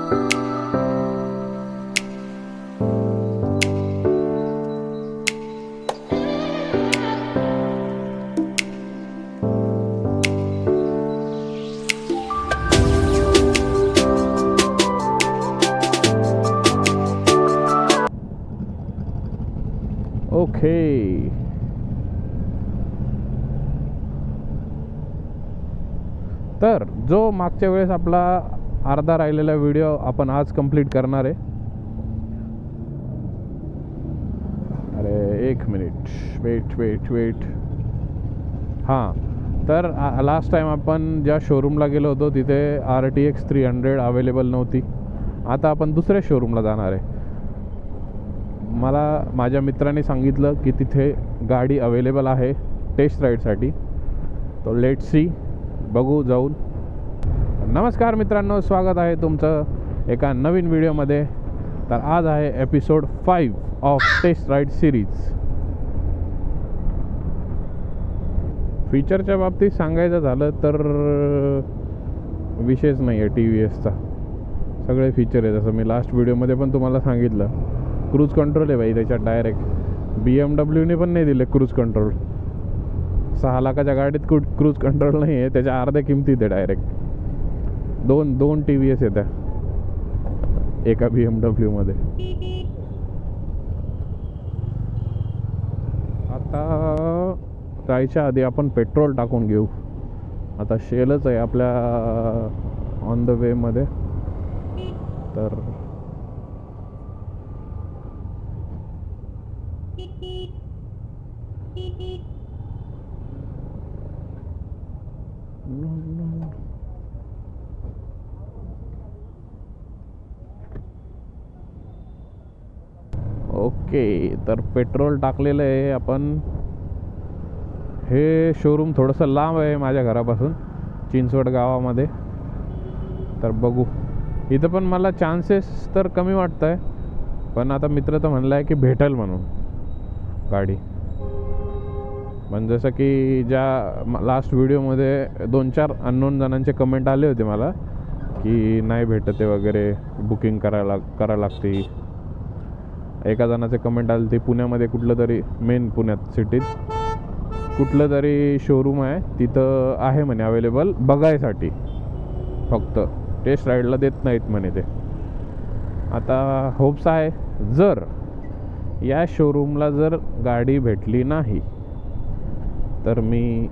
Okay, तर जो मागच्या वेळेस आपला अर्धा राहिलेला व्हिडिओ आपण आज कंप्लीट करणार आहे. अरे एक मिनिट, वेट. हां, तर लास्ट टाइम आपण ज्या शोरूमला गेलो होतो तिथे RTX 300 अवेलेबल नव्हती. आता आपण दुसऱ्या शोरूमला जाणार आहे. मला माझ्या मित्राने सांगितलं की तिथे गाडी अवेलेबल आहे टेस्ट राईडसाठी. तो लेट सी, बघू जाऊन. नमस्कार मित्रांनो, स्वागत आहे तुमचं एका नवीन व्हिडिओमध्ये. तर आज आहे episode 5 of test ride series. फीचरच्या बाबतीत सांगायचं झालं तर विशेष नाही आहे TVSचा. सगळे फीचर आहे, जसं मी लास्ट व्हिडिओमध्ये पण तुम्हाला सांगितलं. क्रूज कंट्रोल आहे भाई त्याच्यात डायरेक्ट. BMWने पण नाही दिले क्रूज कंट्रोल. 6 लाखाच्या गाडीत क्रूज कंट्रोल नाही आहे, त्याच्या अर्ध्या किमतीत आहे डायरेक्ट. दोन TVS येत्या एका BMWमध्ये. आता जायच्या आधी आपण पेट्रोल टाकून घेऊ. आता शेलच आहे आपल्या ऑन द वे मध्ये. तर ओके, तर पेट्रोल टाकलेलं आहे आपण. हे शोरूम थोडंसं लांब आहे माझ्या घरापासून, चिंचवड गावामध्ये. तर बघू, इथं पण मला चान्सेस तर कमी वाटत आहे. पण आता मित्र तर म्हणला आहे की भेटेल म्हणून गाडी. पण जसं की ज्या लास्ट व्हिडिओमध्ये 2-4 अननोन जणांचे कमेंट आले होते मला की नाही भेटते वगैरे, बुकिंग करायला लागते. एका जणाचे कमेंट आले ते पुण्यामध्ये कुठलं तरी, मेन पुण्यात सिटीत कुठलं तरी शोरूम आहे, तिथं आहे म्हणे अवेलेबल बघायसाठी. फक्त टेस्ट राईडला देत नाहीत म्हणे ते. आता होप्स आहे, जर या शोरूमला जर गाडी भेटली नाही तर मी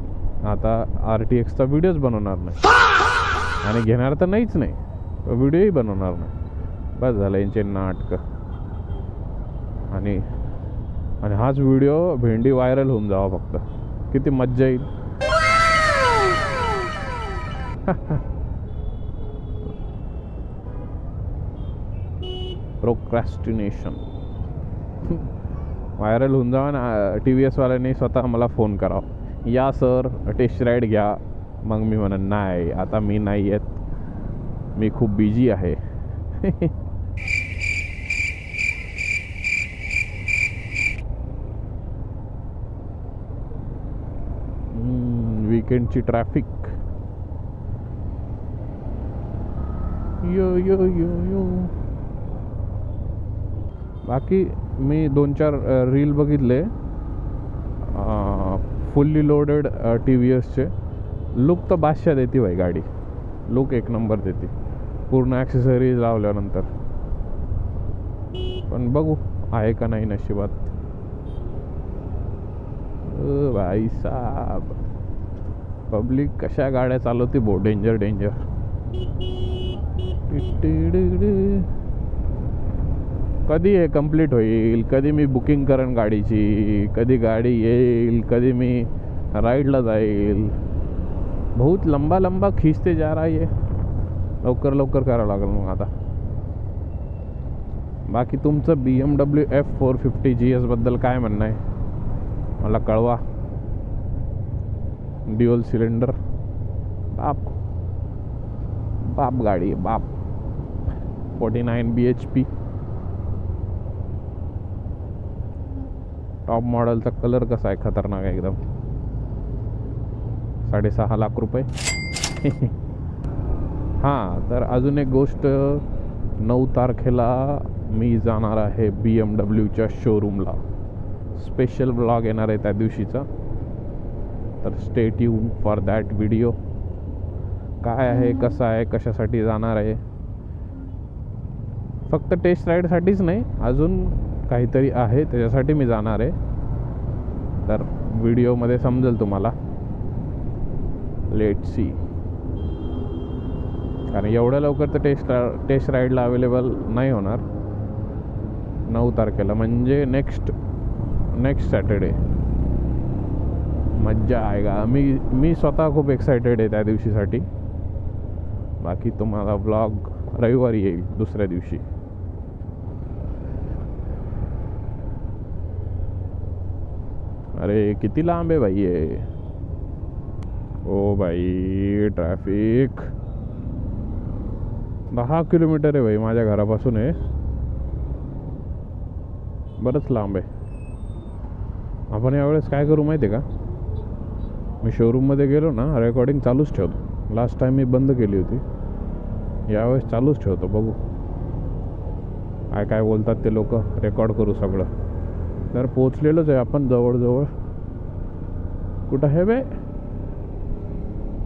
आता RTXचा व्हिडिओच बनवणार नाही. आणि घेणार तर नाहीच नाही, व्हिडिओही बनवणार नाही. बस झालं यांचे नाटकं. आणि हाच व्हिडिओ भेंडी व्हायरल होऊन जावा फक्त, किती मज्जा येईल. प्रोक्रॅस्टिनेशन व्हायरल होऊन जावा ना. TVS वाल्याने स्वतः मला फोन करावा, या सर टेस्ट राईड घ्या. मग मी म्हणन नाही, आता मी नाही येत, मी खूप बिझी आहे. वीकेंडची ट्रॅफिक. यो बाकी मी 2-4 रील बघितले फुल्ली लोडेड TVSचे. लुक तर बादशाह देते भाई गाडी, लुक एक नंबर देते पूर्ण ॲक्सेसरीज लावल्यानंतर. पण बघू आहे का नाही नशिबात. भाई साहब, पब्लिक कशा गाड्या चालवते बो, डेंजर. कधी हे कंप्लीट होईल, कधी मी बुकिंग करेन गाडीची, कधी गाडी येईल, कधी मी राईडला जाईल. बहुत लंबा खींचते जा रहा है. लवकर करावं लागेल मग आता. बाकी तुमचं BMW F450 GS बद्दल काय म्हणणं आहे मला कळवा. ड्युअल सिलेंडर, बाप गाडी आहे, बाप. 49 bhp. टॉप मॉडेलचा कलर कसा आहे, खतरनाक आहे एकदम. 6.5 लाख रुपये. हां, तर अजून एक गोष्ट 9 तारखेला मी जाणार आहे BMW शोरूमला. स्पेशल ब्लॉग येणार आहे त्या दिवशीचा, तर stay tune for that video. काय आहे, कसं आहे, कशासाठी जाणार आहे, फक्त टेस्ट राईडसाठीच नाही, अजून काहीतरी आहे त्याच्यासाठी मी जाणार आहे. तर व्हिडिओमध्ये समजेल तुम्हाला. Let see. कारण एवढ्या लवकर तर टेस्ट राईडला अवेलेबल नाही होणार. 9 तारखेला म्हणजे नेक्स्ट सॅटर्डे. मज्जा आएगा. मी स्वतः खूप एक्सायटेड आहे त्या दिवशीसाठी. बाकी तुम्हाला ब्लॉग रविवारी येईल, दुसऱ्या दिवशी. अरे किती लांब आहे भाई आहे. ओ भाई ट्रॅफिक. 10 किलोमीटर आहे भाई माझ्या घरापासून. आहे बरंच लांब आहे. आपण यावेळेस काय करू माहिती आहे का, मी शोरूममध्ये गेलो ना, रेकॉर्डिंग चालूच ठेवतो. लास्ट टाइम मी बंद केली होती, यावेळेस चालूच ठेवतो. बघू काय बोलतात ते लोक. रेकॉर्ड करू सगळं. तर पोचलेलोच आहे आपण जवळजवळ. कुठं आहे बे.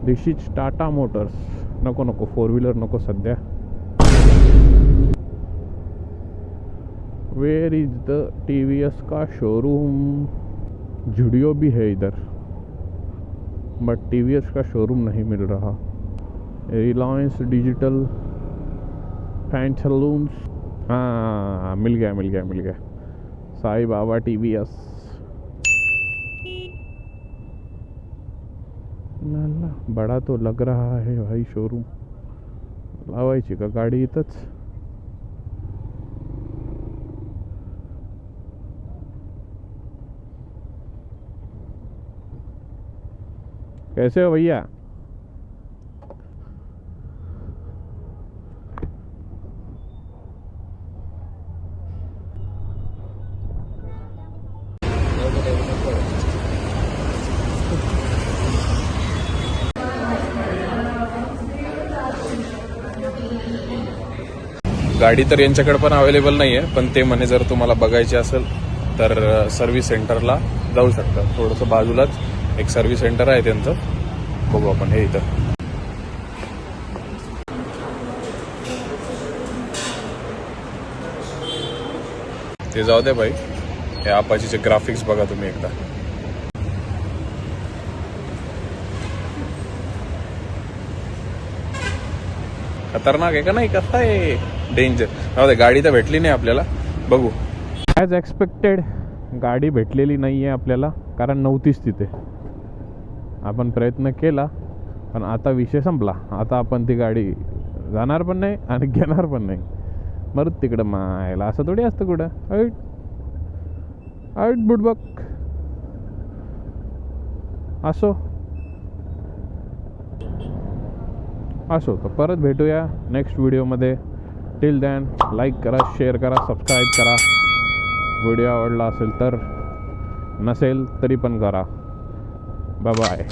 दिस इज टाटा मोटर्स. नको 4 व्हीलर नको सध्या. वेयर इज द TVS का शोरूम. जुडियो भी है इधर, बट TVS का शोरूम नहीं मिल रहा. रिलायंस डिजिटल पैंथलून्स. हाँ मिल गया. साई बाबा TVS. बड़ा तो लग रहा है भाई शोरूम. लावायची का गाडी इथंच. कैसे हो भैया. गाडी तर यांच्याकडे पण अवेलेबल नाही आहे, पण ते म्हणे जर तुम्हाला बघायची असेल तर सर्व्हिस सेंटरला जाऊ शकता. थोडंसं बाजूलाच एक सर्व्हिस सेंटर आहे त्यांचं. बघू आपण हे इथं. ते जाऊ दे भाई. हे अपाचीचे ग्राफिक्स बघा तुम्ही एकदा. खतरनाक आहे का नाही. कसं आहे डेंजर. जाऊ दे, गाडी तर भेटली नाही आपल्याला. बघू. ॲज एक्सपेक्टेड गाडी भेटलेली नाही आहे आपल्याला, कारण नव्हतीच तिथे. आपण प्रयत्न केला पण आता विषय संपला. आता आपण ती गाडी जाणार पण नाही आणि घेणार पण नाही. मरत तिकडं मायला. असं थोडी असतं कुठं. आईट बुडबक. असो तर परत भेटूया नेक्स्ट व्हिडिओमध्ये. टिल दॅन लाईक करा, शेअर करा, सबस्क्राईब करा. व्हिडिओ आवडला असेल तर, नसेल तरी पण करा. Bye bye.